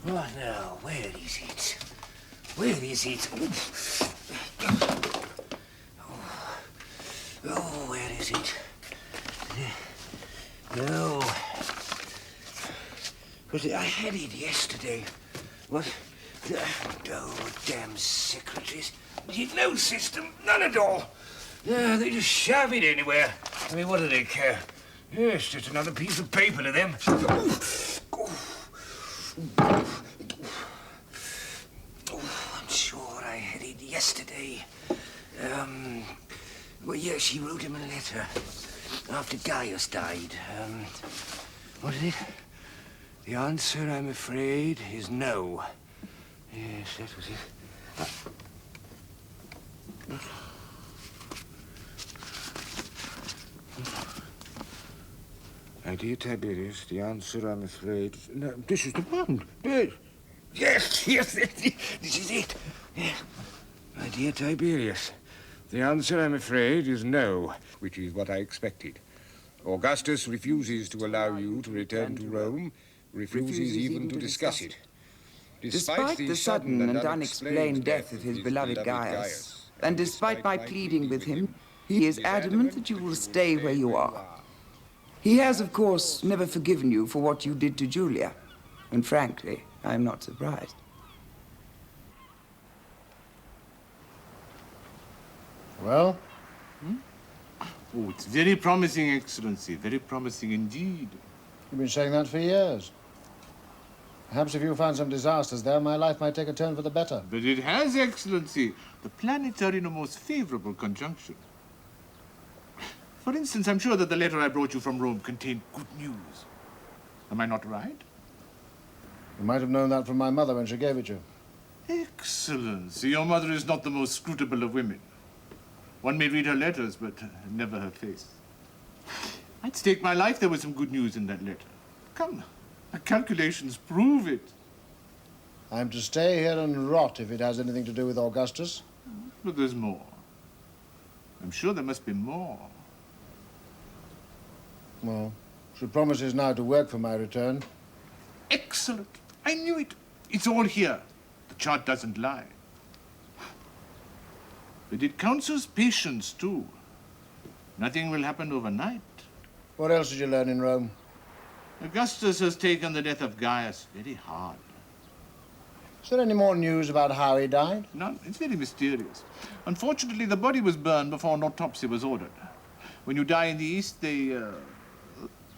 What now? Where is it? Where is it? Oh, where is it? No. But I had it yesterday. What? Oh, damn secretaries. No system, none at all. Yeah, they just shove it anywhere. I mean, what do they care? Yes, just another piece of paper to them. I'm sure I had it yesterday. Well, yes, she wrote him a letter after Gaius died. What is it? The answer, I'm afraid, is no. Yes, that was it. My dear Tiberius, the answer, I'm afraid... No, this is the one. Yes, yes, this is it. Yes. My dear Tiberius, the answer, I'm afraid, is no, which is what I expected. Augustus refuses to allow you to return to Rome, refuses even to discuss it. Despite the sudden and unexplained death of his beloved Gaius, and despite my pleading with him, he is adamant that you will stay where you are. He has, of course, never forgiven you for what you did to Julia, and frankly, I am not surprised. Well? Oh, it's very promising, Excellency, very promising indeed. You've been saying that for years. Perhaps if you found some disasters there, my life might take a turn for the better. But it has, Excellency. The planets are in a most favorable conjunction. For instance, I'm sure that the letter I brought you from Rome contained good news. Am I not right? You might have known that from my mother when she gave it you. Excellency, your mother is not the most scrutable of women. One may read her letters, but never her face. I'd stake my life there was some good news in that letter. Come, the calculations prove it. I'm to stay here and rot if it has anything to do with Augustus. But there's more. I'm sure there must be more. Well, she promises now to work for my return. Excellent. I knew it. It's all here. The chart doesn't lie. But it counsels patience, too. Nothing will happen overnight. What else did you learn in Rome? Augustus has taken the death of Gaius very hard. Is there any more news about how he died? None. It's very mysterious. Unfortunately, the body was burned before an autopsy was ordered. When you die in the East, they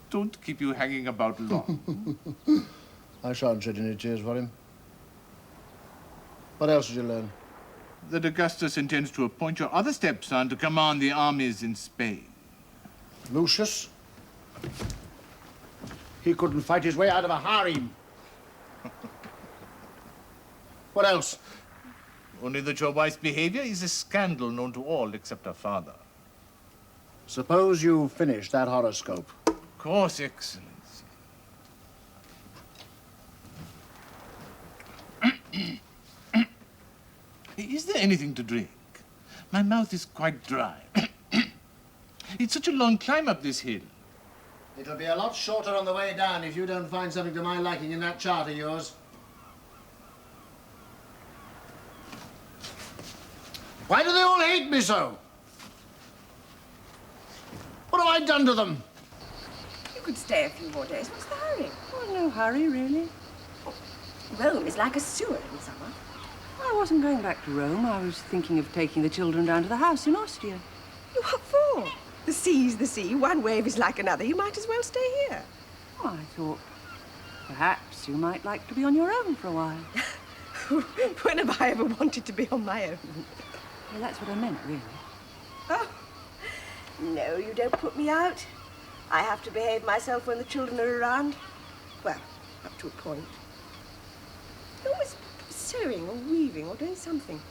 don't keep you hanging about long. I shan't shed any tears for him. What else did you learn? That Augustus intends to appoint your other stepson to command the armies in Spain. Lucius? He couldn't fight his way out of a harem. What else? Only that your wife's behavior is a scandal known to all except her father. Suppose you finish that horoscope. Of course, Excellency. Is there anything to drink? My mouth is quite dry. It's such a long climb up this hill. It'll be a lot shorter on the way down if you don't find something to my liking in that chart of yours. Why do they all hate me so? What have I done to them? You could stay a few more days. What's the hurry? Oh, no hurry, really. Rome is like a sewer in summer. I wasn't going back to Rome. I was thinking of taking the children down to the house in Ostia. What for? The sea's the sea. One wave is like another. You might as well stay here. Oh, I thought perhaps you might like to be on your own for a while. When have I ever wanted to be on my own? Well, that's what I meant, really. Oh, no, you don't put me out. I have to behave myself when the children are around. Well, up to a point. You're always sewing or weaving or doing something.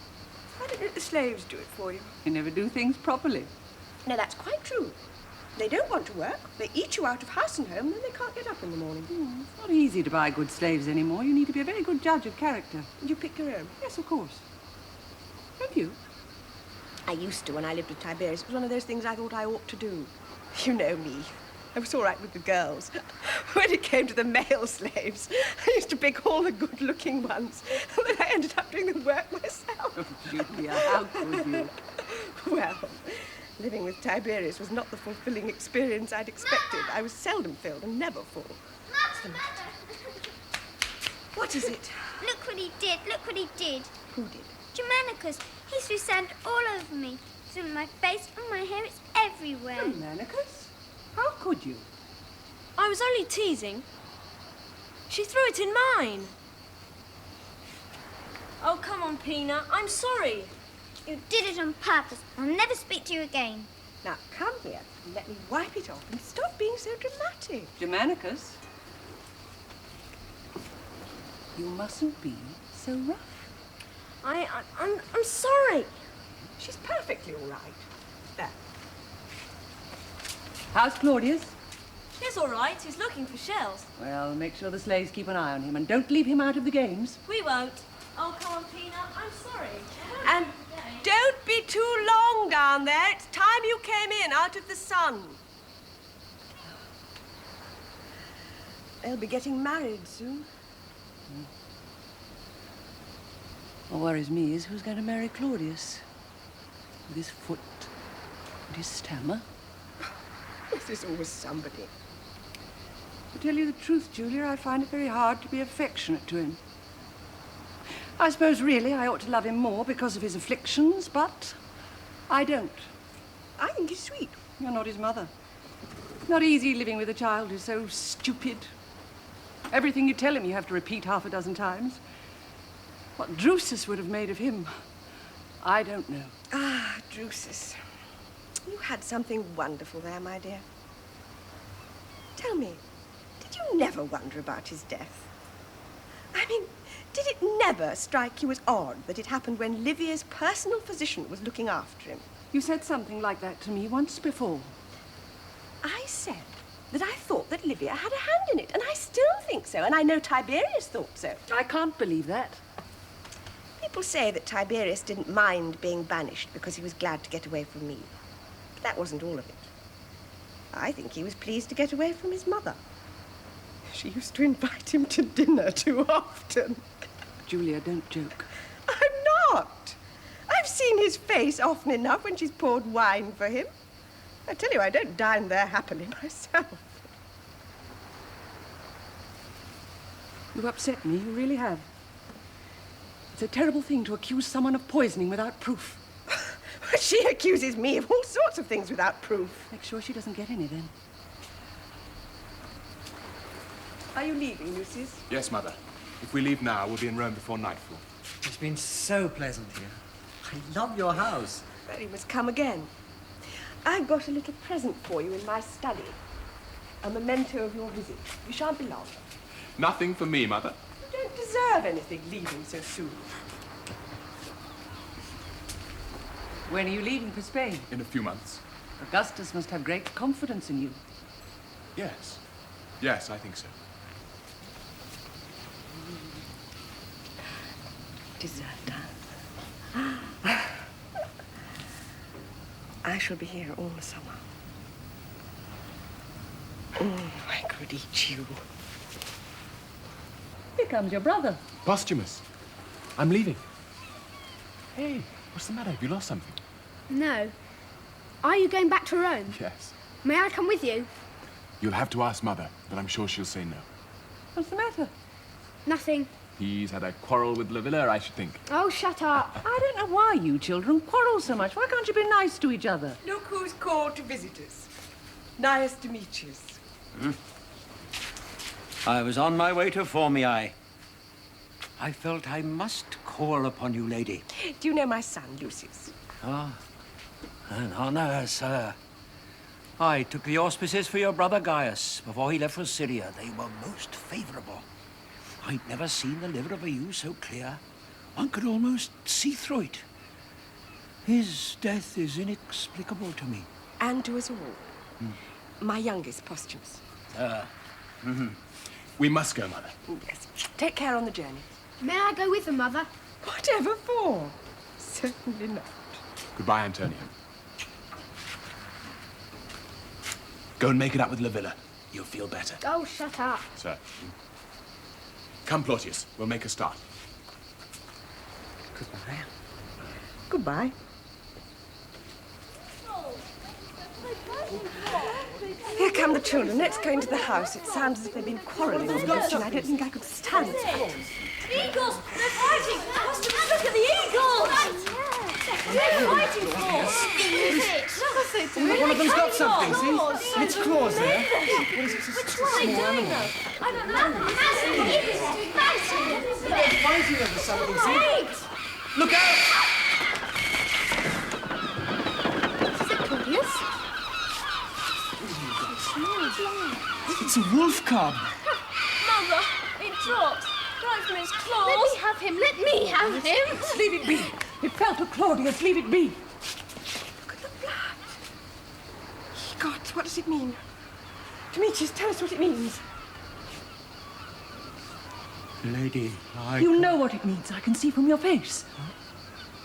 Why don't you let the slaves do it for you? You never do things properly. No, that's quite true. They don't want to work. They eat you out of house and home, then they can't get up in the morning. It's not easy to buy good slaves anymore. You need to be a very good judge of character. And you pick your own? Yes, of course. Don't you? I used to when I lived with Tiberius. It was one of those things I thought I ought to do. You know me. I was all right with the girls. When it came to the male slaves, I used to pick all the good-looking ones, and then I ended up doing the work myself. Oh, Julia, how could you? Well, living with Tiberius was not the fulfilling experience I'd expected. I was seldom filled and never full. What's the matter? What is it? Look what he did. Look what he did. Who did? Germanicus. He threw sand all over me. It's on my face, on my hair. It's everywhere. Germanicus? How could you? I was only teasing. She threw it in mine. Oh, come on, Peanut. I'm sorry. You did it on purpose. I'll never speak to you again. Now, come here and let me wipe it off and stop being so dramatic. Germanicus? You mustn't be so rough. I'm sorry. She's perfectly all right. There. How's Claudius? He's all right. He's looking for shells. Well, make sure the slaves keep an eye on him and don't leave him out of the games. We won't. Oh, come on, Peanut. I'm sorry. And don't be too long down there. It's time you came in, out of the sun. They'll be getting married soon. What worries me is who's going to marry Claudius. With his foot and his stammer. There's always somebody. To tell you the truth, Julia, I find it very hard to be affectionate to him. I suppose, really, I ought to love him more because of his afflictions, but I don't. I think he's sweet. You're not his mother. Not easy living with a child who's so stupid. Everything you tell him you have to repeat half a dozen times. What Drusus would have made of him, I don't know. Ah, Drusus. You had something wonderful there, my dear. Tell me, did you never wonder about his death? I mean, did it never strike you as odd that it happened when Livia's personal physician was looking after him? You said something like that to me once before. I said that I thought that Livia had a hand in it, and I still think so, and I know Tiberius thought so. I can't believe that. People say that Tiberius didn't mind being banished because he was glad to get away from me. But that wasn't all of it. I think he was pleased to get away from his mother. She used to invite him to dinner too often. Julia, don't joke. I'm not. I've seen his face often enough when she's poured wine for him. I tell you, I don't dine there happily myself. You've upset me, you really have. It's a terrible thing to accuse someone of poisoning without proof. She accuses me of all sorts of things without proof. Make sure she doesn't get any, then. Are you leaving, Lucius? Yes, Mother. If we leave now, we'll be in Rome before nightfall. It's been so pleasant here. I love your house. Well, you must come again. I've got a little present for you in my study. A memento of your visit. You shan't be long. Nothing for me, Mother. You don't deserve anything leaving so soon. When are you leaving for Spain? In a few months. Augustus must have great confidence in you. Yes. Yes, I think so. Dessert, I shall be here all the summer. I could eat you. Here comes your brother. Postumus. I'm leaving. Hey, what's the matter? Have you lost something? No. Are you going back to Rome? Yes. May I come with you? You'll have to ask Mother, but I'm sure she'll say no. What's the matter? Nothing. He's had a quarrel with Livilla, I should think. Oh, shut up. I don't know why you children quarrel so much. Why can't you be nice to each other? Look who's called to visit us. Gaius Demetrius. I was on my way to Formiae. I felt I must call upon you, lady. Do you know my son, Lucius? Ah, an honor, sir. I took the auspices for your brother Gaius before he left for Syria. They were most favorable. I'd never seen the liver of a ewe so clear. One could almost see through it. His death is inexplicable to me. And to us all. My youngest, Postumus. We must go, Mother. Yes. Take care on the journey. May I go with them, Mother? Whatever for? Certainly not. Goodbye, Antonio. Go and make it up with Livilla. You'll feel better. Oh, shut up. Sir. Come, Plautius. We'll make a start. Goodbye. Goodbye. Here come the children. Let's go into the house. It sounds as if they've been quarrelling on the bench, and I don't think I could stand it. Eagles! They're fighting! Postumus, look at the eagles! What are they fighting for? Look, One of them's got something, see? Its claws there. What is it? which one are they doing, though? I don't know. They're fighting over something, see? Look out! Is it Claudius? It's a wolf cub. Mother, it dropped. Right from its claws. Let me have him. Let me have him. Leave it be. It fell to Claudius. Leave it be. Look at the blood. God, what does it mean? Demetrius, tell us what it means. Lady, You know what it means. I can see from your face.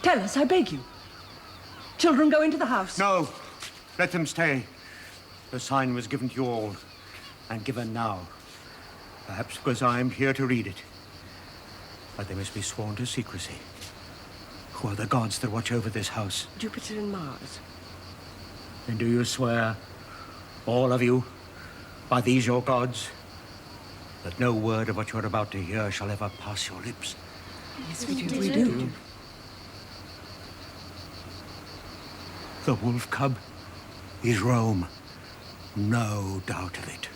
Tell us, I beg you. Children, go into the house. No, let them stay. The sign was given to you all, and given now. Perhaps because I am here to read it. But they must be sworn to secrecy. Who are the gods that watch over this house? Jupiter and Mars. And do you swear, all of you, by these your gods, that no word of what you're about to hear shall ever pass your lips? Yes, we do. We do. The wolf cub is Rome. No doubt of it.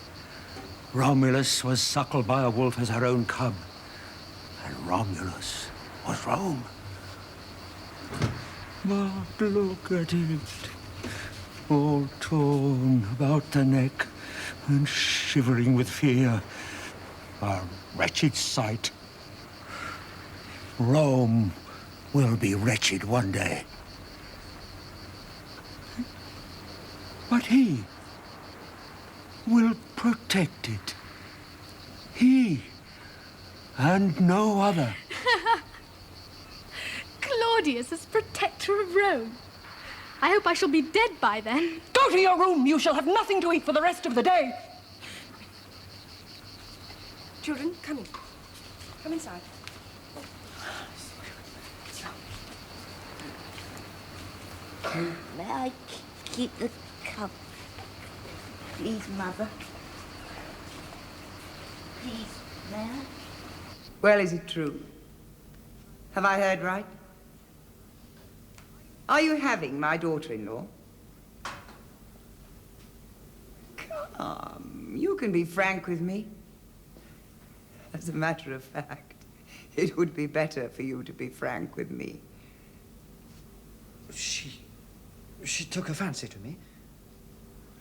Romulus was suckled by a wolf as her own cub. And Romulus was Rome. But look at it. All torn about the neck and shivering with fear. A wretched sight. Rome will be wretched one day. But he will protect it. He and no other. Claudius as protector of Rome. I hope I shall be dead by then. Go to your room. You shall have nothing to eat for the rest of the day. Children, come in. Come inside. May I keep the cup? Please, Mother. Please, may I? Well, is it true? Have I heard right? Are you having my daughter-in-law? Come, you can be frank with me. As a matter of fact, it would be better for you to be frank with me. She took a fancy to me.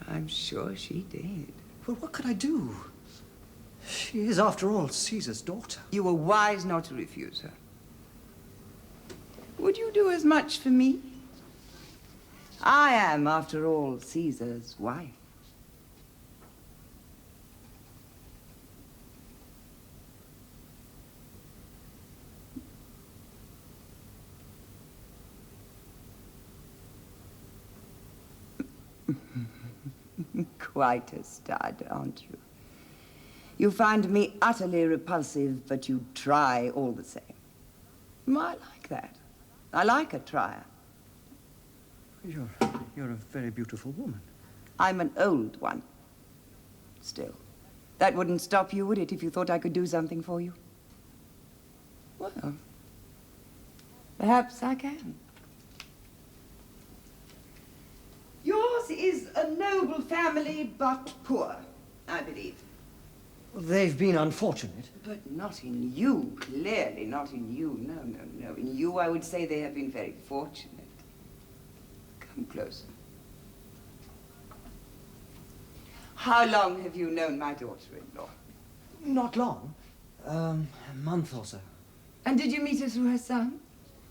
I'm sure she did. Well, what could I do? She is, after all, Caesar's daughter. You were wise not to refuse her. Would you do as much for me? I am, after all, Caesar's wife. Quite a stud, aren't you? You find me utterly repulsive, but you try all the same. I like that. I like a trier. You're a very beautiful woman. I'm an old one. Still, that wouldn't stop you, would it, if you thought I could do something for you? Well, perhaps I can. Yours is a noble family, but poor, I believe. Well, they've been unfortunate. But not in you, clearly not in you. No, no, no. In you, I would say they have been very fortunate. Come closer. How long have you known my daughter-in-law? Not long. A month or so. And did you meet her through her son?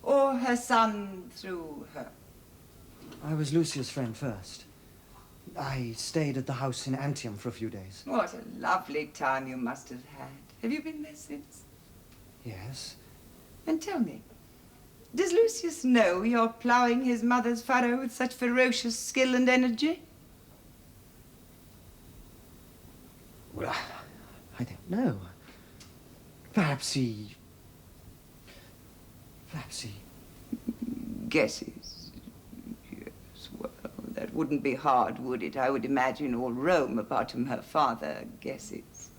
Or her son through her? I was Lucius' friend first. I stayed at the house in Antium for a few days. What a lovely time you must have had. Have you been there since? Yes. And tell me, does Lucius know you're ploughing his mother's furrow with such ferocious skill and energy? Well, I don't know. Perhaps he Guesses. Yes, well, that wouldn't be hard, would it? I would imagine all Rome, apart from her father, guesses.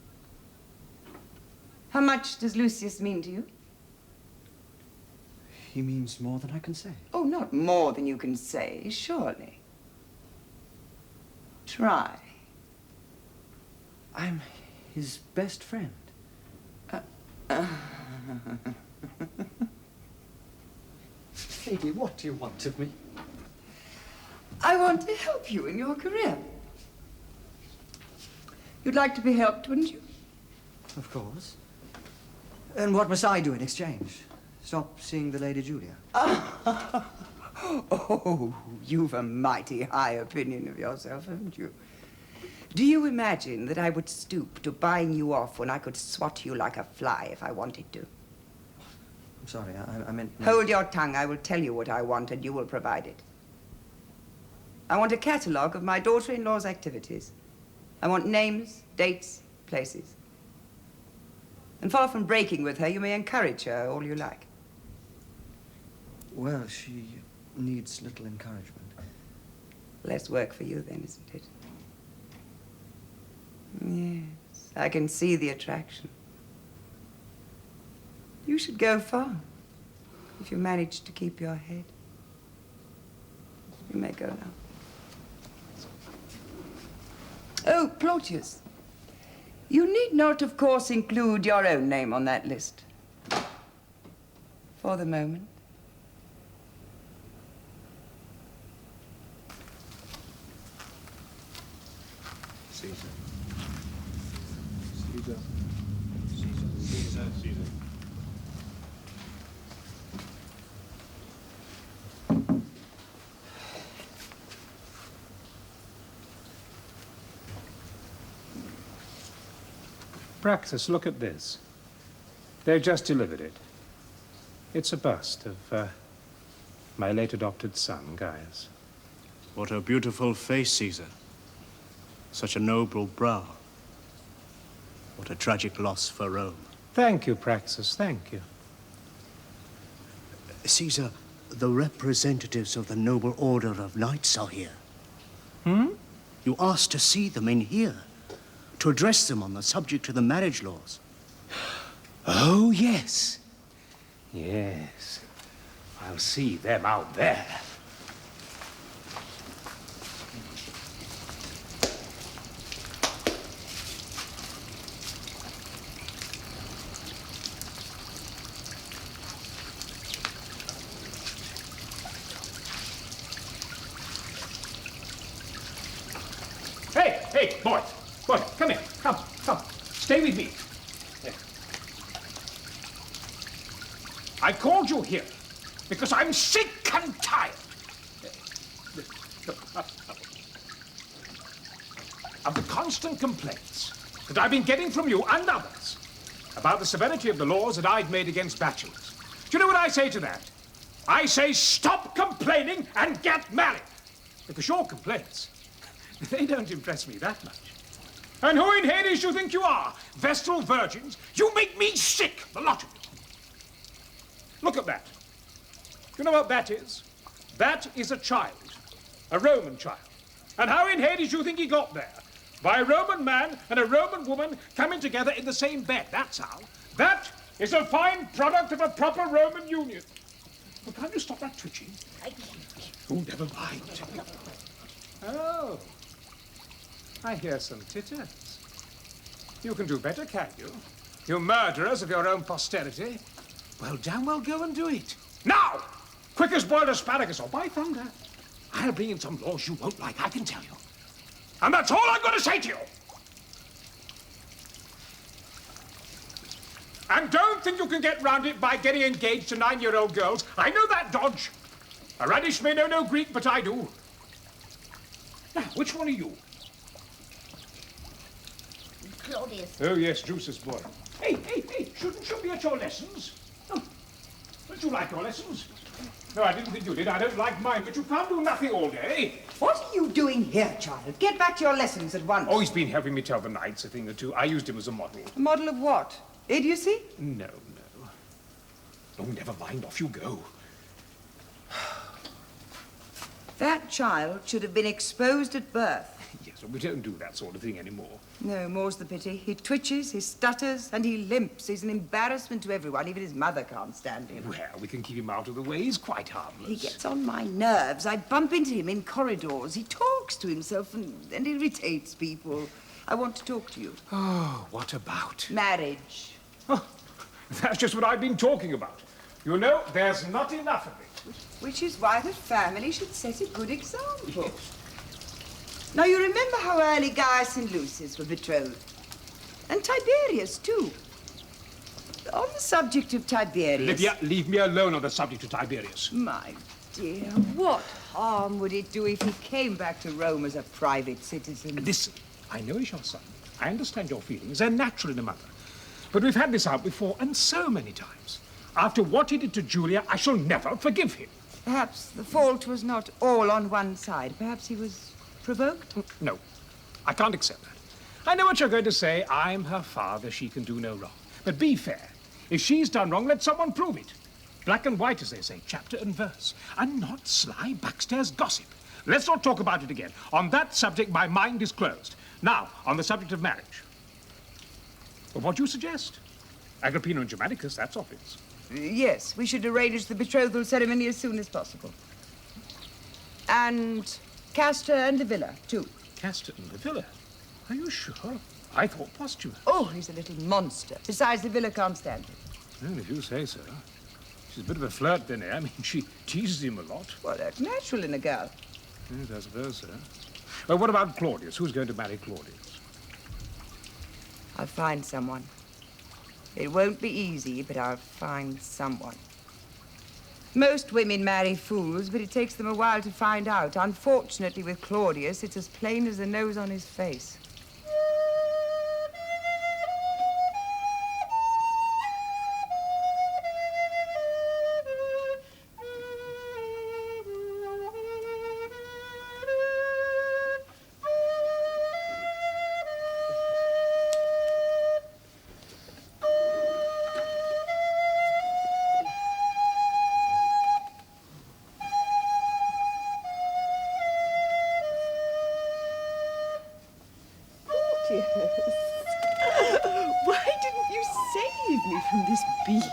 How much does Lucius mean to you? He means more than I can say. Oh, not more than you can say, surely. Try. I'm his best friend. Lady, what do you want of me? I want to help you in your career. You'd like to be helped, wouldn't you? Of course. And what must I do in exchange? Stop seeing the Lady Julia? Oh, you've a mighty high opinion of yourself, haven't you? Do you imagine that I would stoop to buying you off when I could swat you like a fly if I wanted to? I'm sorry, I meant... Hold your tongue. I will tell you what I want, and you will provide it. I want a catalogue of my daughter-in-law's activities. I want names, dates, places. And far from breaking with her, you may encourage her all you like. Well, she needs little encouragement. Less work for you, then, isn't it? Yes, I can see the attraction. You should go far, if you manage to keep your head. You may go now. Oh, Plautius. You need not, of course, include your own name on that list. For the moment. Caesar. Caesar. Caesar. Caesar. Praxis, look at this. They've just delivered it. It's a bust of my late adopted son, Gaius. What a beautiful face, Caesar. Such a noble brow. What a tragic loss for Rome. Thank you, Praxis, thank you. Caesar, the representatives of the noble order of knights are here. You asked to see them in here, to address them on the subject of the marriage laws. Oh, yes. Yes. I'll see them out there. Hey, boy, come here. Come. Stay with me. I called you here because I'm sick and tired of the constant complaints that I've been getting from you and others about the severity of the laws that I'd made against bachelors. Do you know what I say to that? I say stop complaining and get married. Because your complaints, they don't impress me that much. And who in Hades do you think you are? Vestal virgins? You make me sick, the lot of you. Look at that. You know what that is? That is a child. A Roman child. And how in Hades do you think he got there? By a Roman man and a Roman woman coming together in the same bed. That's how. That is a fine product of a proper Roman union. Well, can't you stop that twitching? Oh, never mind. Oh. I hear some titters. You can do better, can you? You murderers of your own posterity. Well, damn well go and do it. Now! Quick as boiled asparagus, or by thunder. I'll bring in some laws you won't like, I can tell you. And that's all I'm going to say to you. And don't think you can get round it by getting engaged to 9-year-old girls. I know that dodge. A radish may know no Greek, but I do. Now, which one are you? Claudius. Oh, yes, Drusus' boy. Hey, shouldn't you be at your lessons? Oh, don't you like your lessons? No, I didn't think you did. I don't like mine, but you can't do nothing all day. What are you doing here, child? Get back to your lessons at once. Oh, he's been helping me tell the knights a thing or two. I used him as a model. A model of what? Idiocy? No. Oh, never mind. Off you go. That child should have been exposed at birth. Yes, well, we don't do that sort of thing anymore. No, more's the pity. He twitches, he stutters, and he limps. He's an embarrassment to everyone. Even his mother can't stand him. Well, we can keep him out of the way. He's quite harmless. He gets on my nerves. I bump into him in corridors. He talks to himself and irritates people. I want to talk to you. Oh, what about? Marriage. Oh, that's just what I've been talking about. You know, there's not enough of it. Which is why the family should set a good example. Yes. Now, you remember how early Gaius and Lucius were betrothed? And Tiberius, too. On the subject of Tiberius... Livia, leave me alone on the subject of Tiberius. My dear, what harm would it do if he came back to Rome as a private citizen? Listen, I know he's your son. I understand your feelings. They're natural in a mother. But we've had this out before, and so many times. After what he did to Julia, I shall never forgive him. Perhaps the fault was not all on one side. Perhaps he was provoked? No, I can't accept that. I know what you're going to say. I'm her father. She can do no wrong. But be fair. If she's done wrong, let someone prove it. Black and white, as they say, chapter and verse. And not sly backstairs gossip. Let's not talk about it again. On that subject, my mind is closed. Now, on the subject of marriage. Well, what do you suggest? Agrippina and Germanicus, that's obvious. Yes, we should arrange the betrothal ceremony as soon as possible. And Castor and Livilla, too. Castor and Livilla? Are you sure? I thought Postumus. Oh, he's a little monster. Besides, Livilla can't stand him. Well, if you say so. She's a bit of a flirt, then, eh? I mean, she teases him a lot. Well, that's natural in a girl. Yes, I suppose so. Well, what about Claudius? Who's going to marry Claudius? I'll find someone. It won't be easy, but I'll find someone. Most women marry fools, but it takes them a while to find out. Unfortunately, with Claudius, it's as plain as the nose on his face. Why didn't you save me from this beast?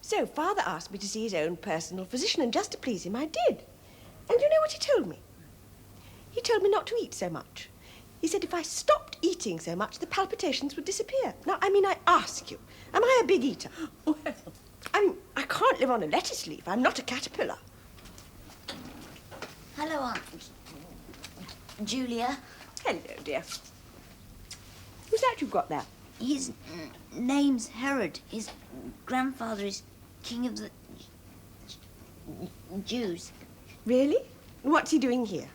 So Father asked me to see his own personal physician, and just to please him, I did. And you know what he told me? He told me not to eat so much. He said if I stopped eating so much, the palpitations would disappear. Now, I mean, I ask you, am I a big eater? Well, I can't live on a lettuce leaf. I'm not a caterpillar. Hello, Aunt Julia. Hello, dear. Who's that you've got there? His name's Herod. His grandfather is king of the Jews. Really? What's he doing here?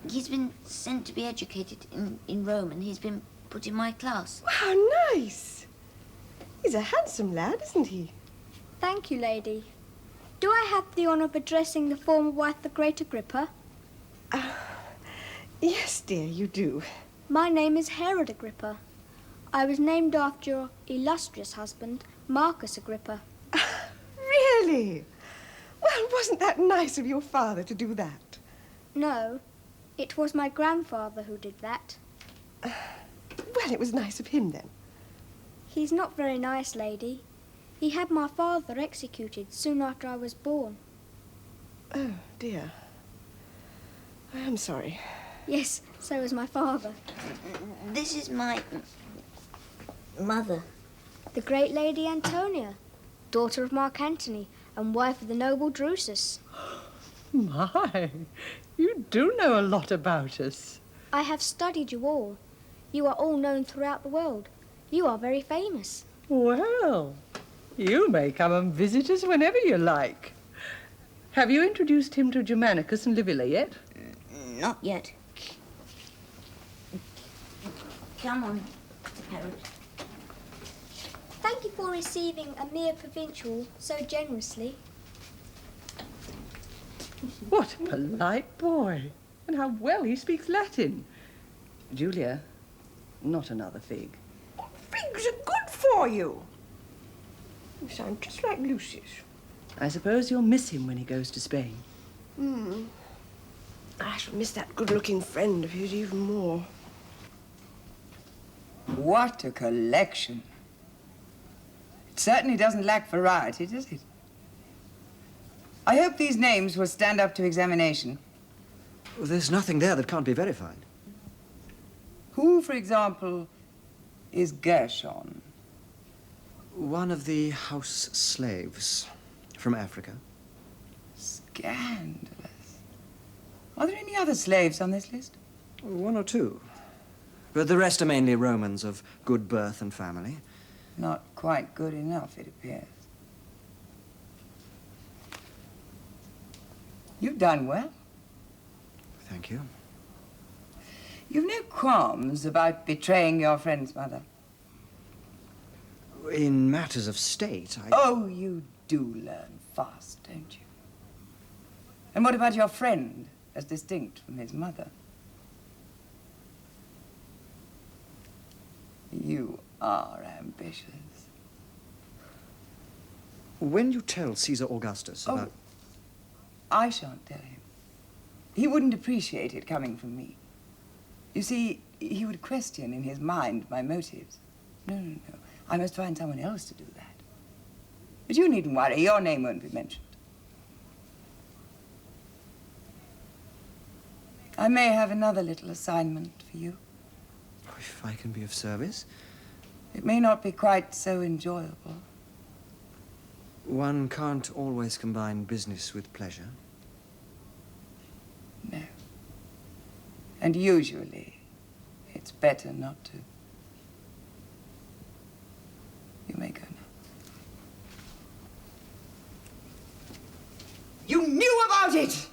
He's been sent to be educated in Rome, and he's been put in my class. How nice. He's a handsome lad, isn't he? Thank you, lady. Do I have the honour of addressing the former wife, the great Agrippa? Yes, dear, you do. My name is Herod Agrippa. I was named after your illustrious husband, Marcus Agrippa. Really? Well, wasn't that nice of your father to do that? No, it was my grandfather who did that. Well, it was nice of him, then. He's not very nice, lady. He had my father executed soon after I was born. Oh, dear. I am sorry. Yes, so is my father. This is my mother. The great Lady Antonia, daughter of Mark Antony and wife of the noble Drusus. My, you do know a lot about us. I have studied you all. You are all known throughout the world. You are very famous. Well, you may come and visit us whenever you like. Have you introduced him to Germanicus and Livilla yet? Not yet. Come on, Herod. Thank you for receiving a mere provincial so generously. What a polite boy. And how well he speaks Latin. Julia, not another fig. Figs are good for you. You sound just like Lucius. I suppose you'll miss him when he goes to Spain. I shall miss that good-looking friend of his even more. What a collection. It certainly doesn't lack variety, does it? I hope these names will stand up to examination. Well, there's nothing there that can't be verified. Who, for example, is Gershon? One of the house slaves from Africa. Scandalous. Are there any other slaves on this list? One or two. But the rest are mainly Romans of good birth and family. Not quite good enough, it appears. You've done well. Thank you. You've no qualms about betraying your friend's mother. In matters of state, Oh, you do learn fast, don't you? And what about your friend, as distinct from his mother? You are ambitious. When you tell Caesar Augustus about... I shan't tell him. He wouldn't appreciate it coming from me. You see, he would question in his mind my motives. No. I must find someone else to do that. But you needn't worry. Your name won't be mentioned. I may have another little assignment for you. If I can be of service. It may not be quite so enjoyable. One can't always combine business with pleasure. No. And usually, it's better not to. You may go now. You knew about it!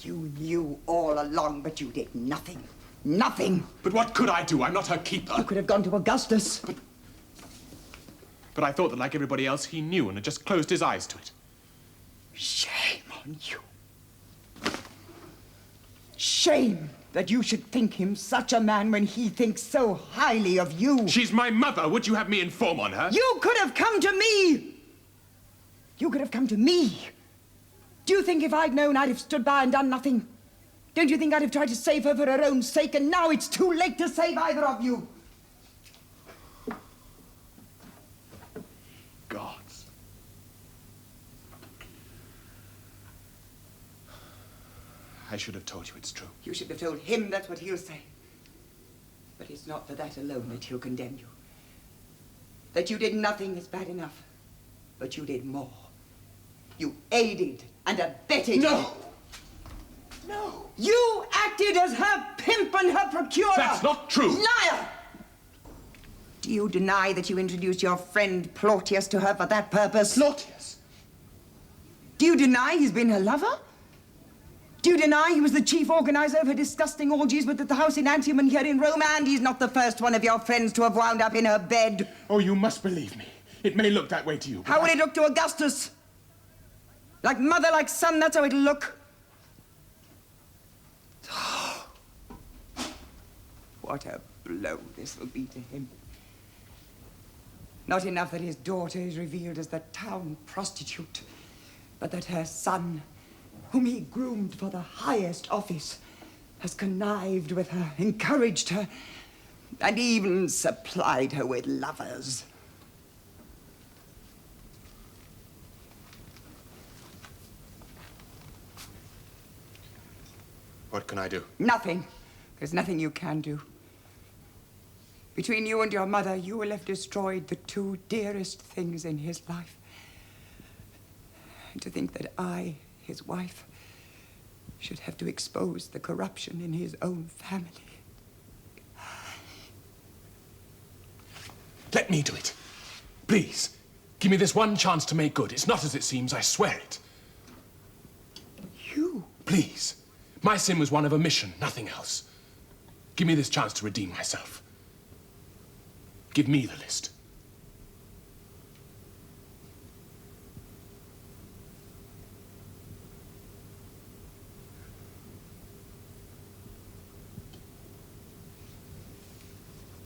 You knew all along, but you did nothing. Nothing! But what could I do? I'm not her keeper. You could have gone to Augustus. But I thought that, like everybody else, he knew and had just closed his eyes to it. Shame on you. Shame that you should think him such a man when he thinks so highly of you. She's my mother. Would you have me inform on her? You could have come to me. You could have come to me. Do you think if I'd known I'd have stood by and done nothing? Don't you think I'd have tried to save her for her own sake, and now it's too late to save either of you? Gods. I should have told you it's true. You should have told him that's what he'll say. But it's not for that alone that he'll condemn you. That you did nothing is bad enough, but you did more. You aided and abetted. No! No! You acted as her pimp and her procurer! That's not true! Liar! Do you deny that you introduced your friend Plautius to her for that purpose? Plautius? Do you deny he's been her lover? Do you deny he was the chief organizer of her disgusting orgies at the house in Antium and here in Rome, and he's not the first one of your friends to have wound up in her bed? Oh, you must believe me. It may look that way to you. How will it look to Augustus? Like mother, like son, that's how it'll look. what a blow this will be to him. Not enough that his daughter is revealed as the town prostitute, but that her son, whom he groomed for the highest office, has connived with her, encouraged her, and even supplied her with lovers. What can I do? Nothing. There's nothing you can do. Between you and your mother, you will have destroyed the two dearest things in his life. And to think that I, his wife, should have to expose the corruption in his own family. Let me do it. Please, give me this one chance to make good. It's not as it seems, I swear it. You? Please. My sin was one of omission, nothing else. Give me this chance to redeem myself. Give me the list.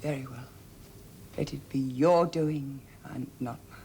Very well. Let it be your doing and not mine.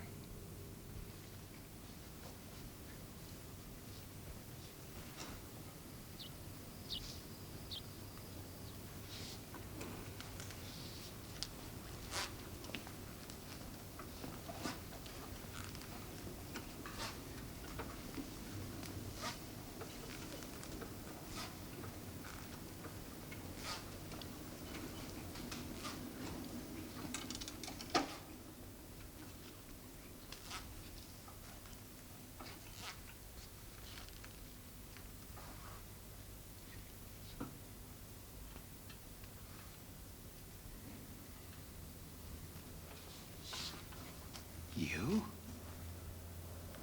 You?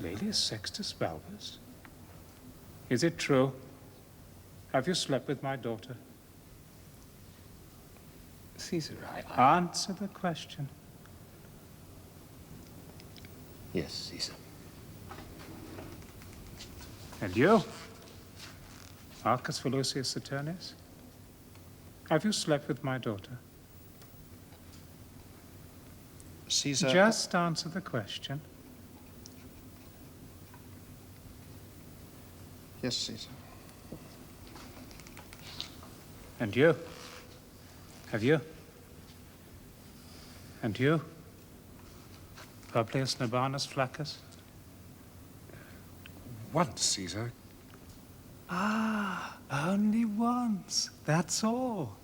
Laelius Sextus Balbus? Is it true? Have you slept with my daughter? Caesar, Answer the question. Yes, Caesar. And you? Marcus Lucius Saturnius? Have you slept with my daughter? Caesar... Just answer the question. Yes, Caesar. And you? Have you? And you? Publius Nabanus Flaccus? Once, Caesar. Ah, only once. That's all.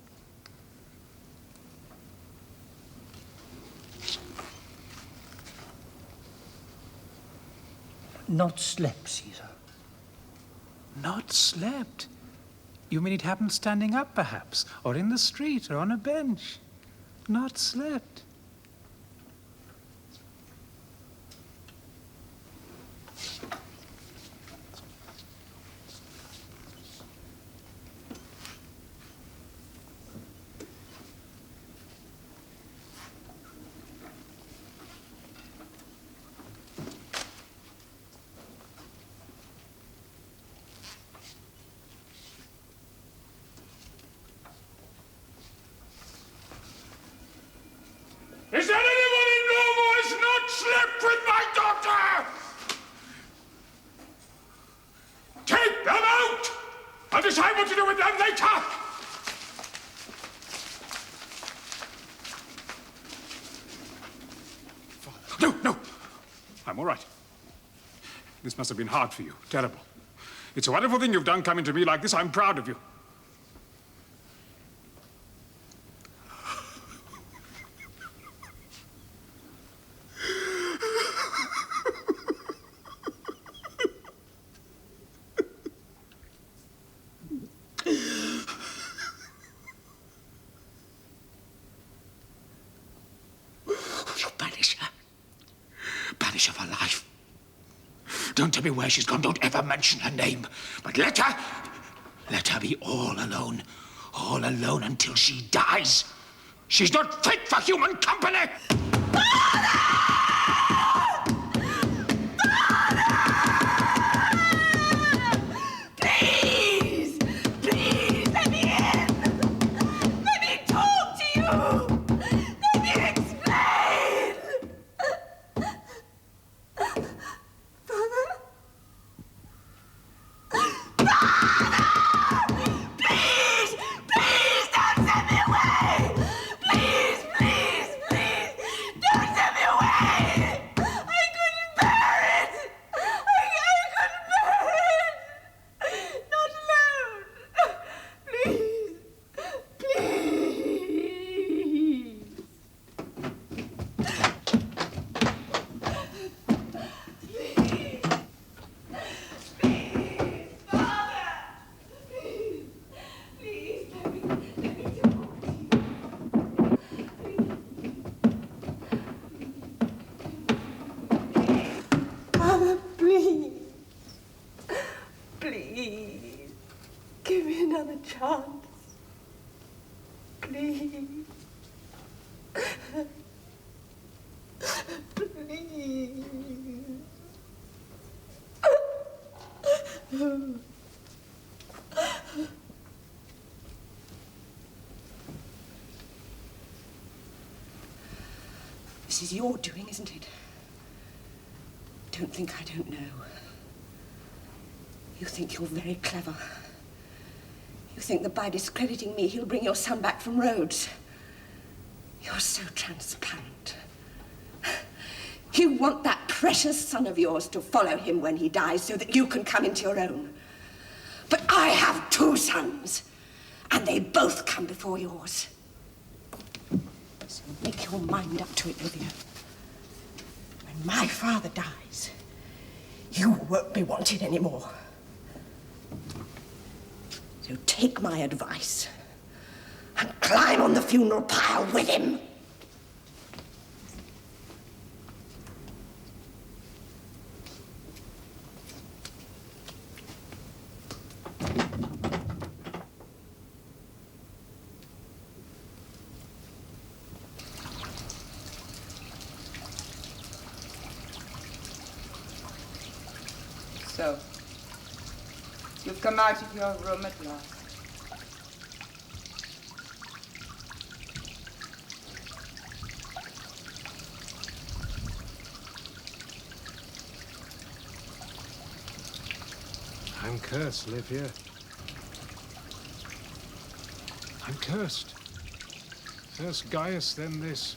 Not slept, Caesar. Not slept? You mean it happened standing up, perhaps? Or in the street, or on a bench? Not slept? Is there anyone in Rome who has not slept with my daughter? Take them out! I'll decide what to do with them later! No, no! I'm all right. This must have been hard for you. Terrible. It's a wonderful thing you've done coming to me like this. I'm proud of you. Banish her for life. Don't tell me where she's gone. Don't ever mention her name. But let her be all alone until she dies. She's not fit for human company. Please, let me in. Let me talk couldn't bear it! I couldn't bear it! Not alone! Please! Please! Please, Father! Please, please, let me talk to you. Father, please. Please. Give me another chance. Please. Please. This is your doing, isn't it? Don't think I don't know. You think you're very clever. You think that by discrediting me, he'll bring your son back from Rhodes. You're so transparent. You want that precious son of yours to follow him when he dies so that you can come into your own. But I have two sons, and they both come before yours. So make your mind up to it, Livia. When my father dies, you won't be wanted anymore. So take my advice and climb on the funeral pile with him. So, you've come out of your room at last. I'm cursed, Livia. I'm cursed. First Gaius, then this.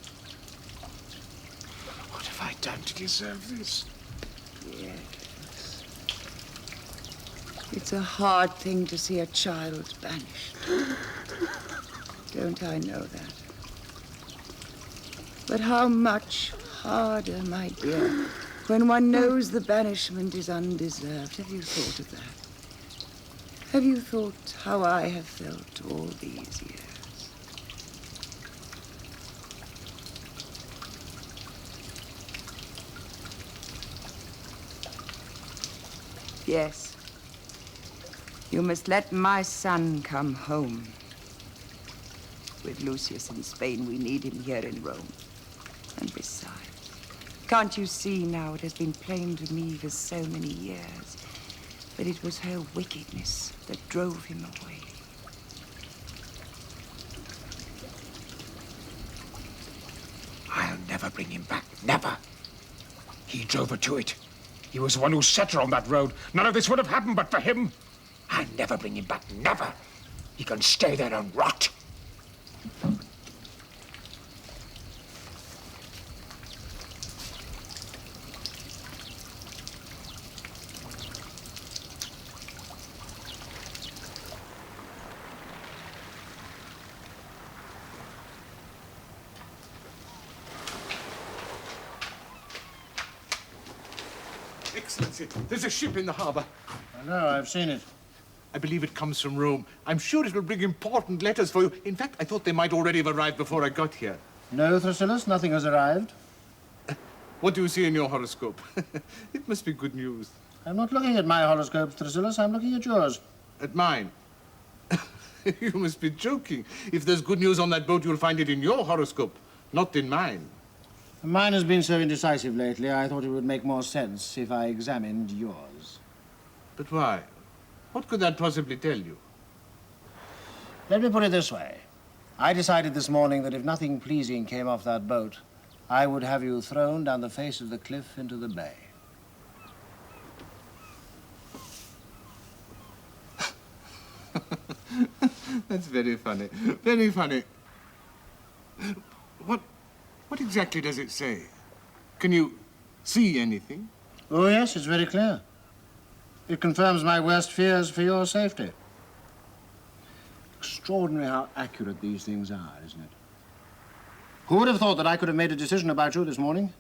What have I done to deserve this? Yes. It's a hard thing to see a child banished. Don't I know that? But how much harder, my dear, when one knows the banishment is undeserved. Have you thought of that? Have you thought how I have felt all these years? Yes. You must let my son come home. With Lucius in Spain, we need him here in Rome. And besides, can't you see now it has been plain to me for so many years that it was her wickedness that drove him away? I'll never bring him back, never. He drove her to it. He was the one who set her on that road. None of this would have happened but for him. I'll never bring him back, never. He can stay there and rot. Excellency, there's a ship in the harbor. I know, I've seen it. I believe it comes from Rome. I'm sure it will bring important letters for you. In fact, I thought they might already have arrived before I got here. No, Thrasyllus, nothing has arrived. What do you see in your horoscope? It must be good news. I'm not looking at my horoscope, Thrasyllus. I'm looking at yours. At mine? You must be joking. If there's good news on that boat, you'll find it in your horoscope, not in mine. Mine has been so indecisive lately, I thought it would make more sense if I examined yours. But why? What could that possibly tell you? Let me put it this way. I decided this morning that if nothing pleasing came off that boat, I would have you thrown down the face of the cliff into the bay. That's very funny. Very funny. What exactly does it say? Can you see anything? Oh, yes, it's very clear. It confirms my worst fears for your safety. Extraordinary how accurate these things are, isn't it? Who would have thought that I could have made a decision about you this morning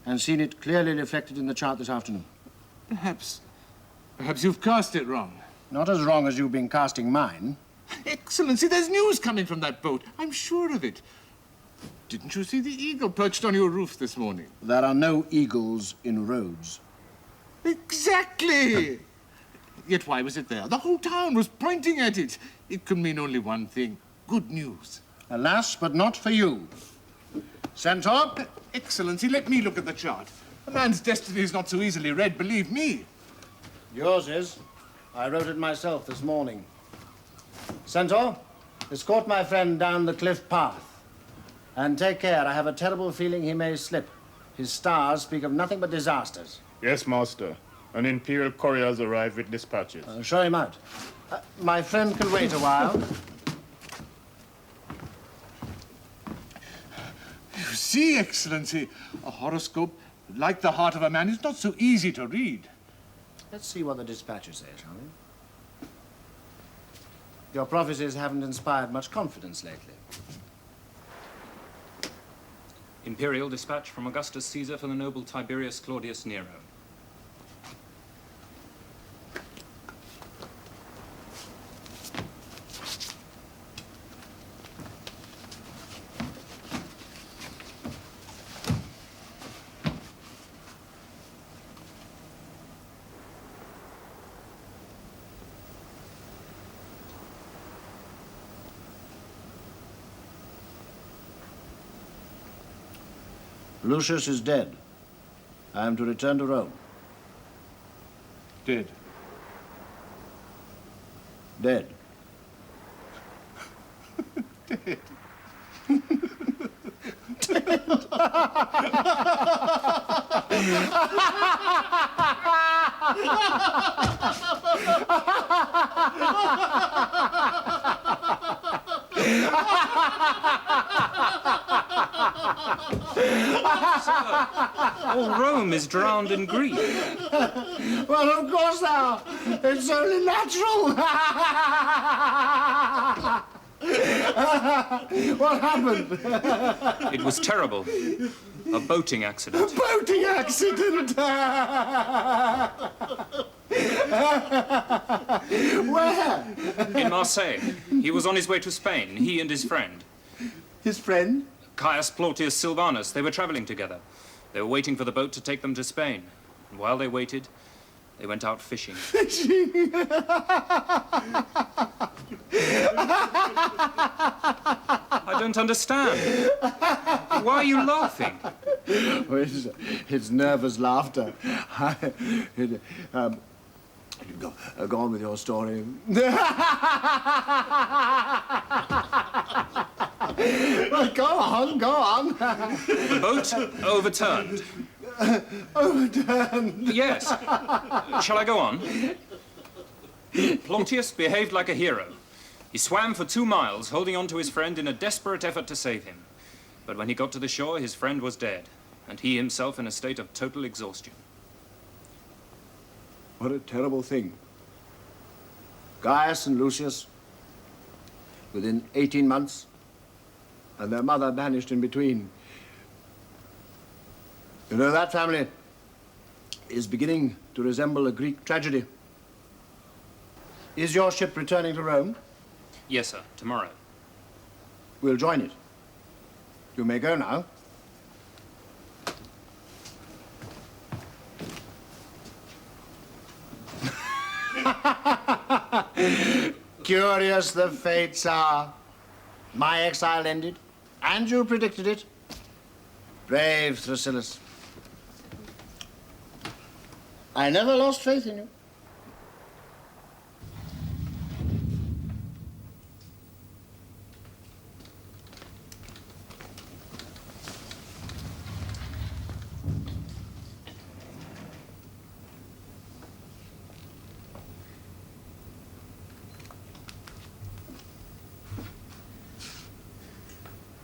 and seen it clearly reflected in the chart this afternoon? Perhaps you've cast it wrong. Not as wrong as you've been casting mine. Excellency, there's news coming from that boat. I'm sure of it. Didn't you see the eagle perched on your roof this morning? There are no eagles in Rhodes. Exactly! Yet why was it there? The whole town was pointing at it. It could mean only one thing. Good news. Alas, but not for you. Centaur? Excellency, let me look at the chart. A man's destiny is not so easily read, believe me. Yours is. I wrote it myself this morning. Centaur, escort my friend down the cliff path. And take care. I have a terrible feeling he may slip. His stars speak of nothing but disasters. Yes, Master. An imperial courier has arrived with dispatches. Show him out. My friend can wait a while. You see, Excellency, a horoscope, like the heart of a man, is not so easy to read. Let's see what the dispatches say, shall we? Your prophecies haven't inspired much confidence lately. Imperial dispatch from Augustus Caesar for the noble Tiberius Claudius Nero. Lucius is dead. I am to return to Rome. Dead? Dead. Dead. All Rome is drowned in grief. Well, of course now. It's only natural. What happened? It was terrible. A boating accident. A boating accident? Where? In Marseille. He was on his way to Spain, he and his friend. His friend? Caius Plautius Silvanus. They were traveling together. They were waiting for the boat to take them to Spain. And while they waited, they went out fishing. Fishing? I don't understand. Why are you laughing? Well, it's nervous laughter. Go on with your story. Well, go on. The boat overturned. Overturned? Yes. Shall I go on? Plautius behaved like a hero. He swam for 2 miles, holding on to his friend in a desperate effort to save him. But when he got to the shore, his friend was dead, and he himself in a state of total exhaustion. What a terrible thing. Gaius and Lucius, within 18 months, and their mother banished in between. You know, that family is beginning to resemble a Greek tragedy. Is your ship returning to Rome? Yes, sir. Tomorrow. We'll join it. You may go now. Curious the fates are. My exile ended, and you predicted it. Brave Thrasyllus. I never lost faith in you.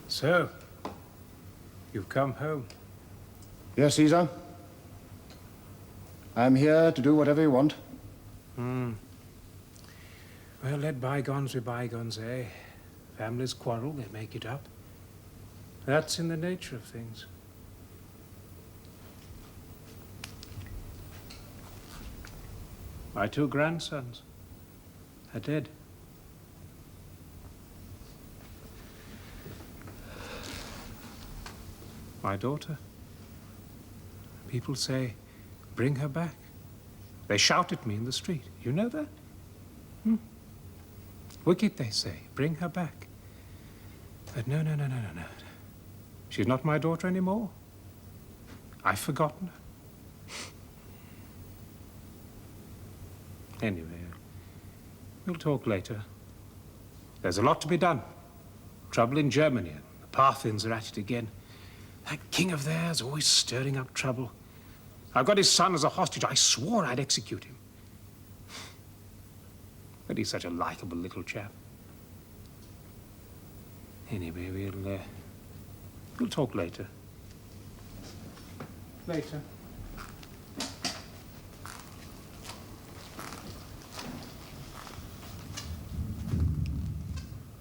So, you've come home. Yes, Caesar? I'm here to do whatever you want. Well, let bygones be bygones, eh? Families quarrel, they make it up. That's in the nature of things. My 2 grandsons are dead. My daughter. People say, bring her back. They shout at me in the street. You know that? Wicked, they say. Bring her back. But no. She's not my daughter anymore. I've forgotten her. Anyway, we'll talk later. There's a lot to be done. Trouble in Germany, and the Parthians are at it again. That king of theirs always stirring up trouble. I've got his son as a hostage. I swore I'd execute him. But he's such a likable little chap. Anyway, we'll talk later. Later.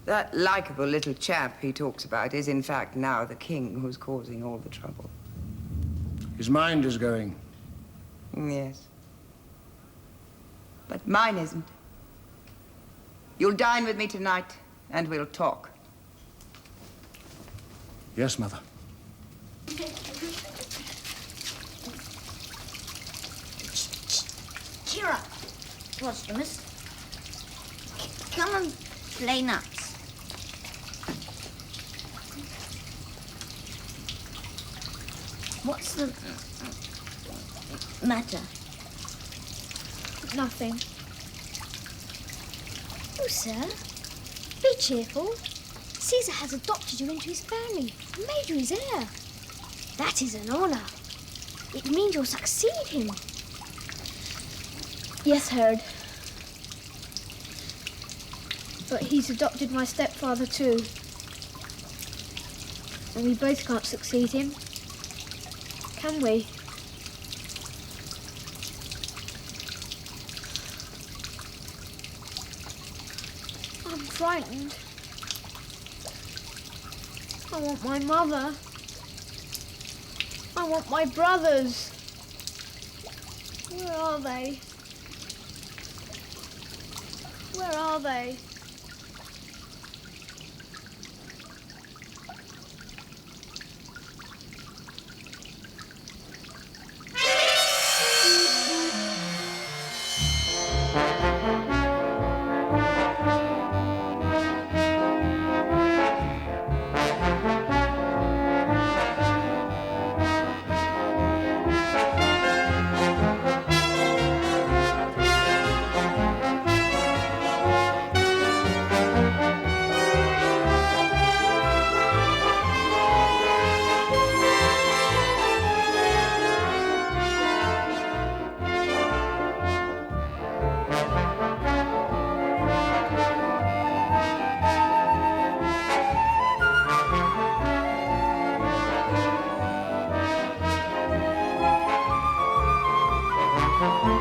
That likable little chap he talks about is, in fact, now the king who's causing all the trouble. His mind is going. Yes. But mine isn't. You'll dine with me tonight, and we'll talk. Yes, Mother. Cheer up, Postumus. Come and play nuts. What's the matter? Nothing. Oh, sir, be cheerful. Caesar has adopted you into his family and made you his heir. That is an honor. It means you'll succeed him. Yes, Herod. But he's adopted my stepfather too. And we both can't succeed him. Can we? I'm frightened. I want my mother. I want my brothers. Where are they? Where are they? Thank you.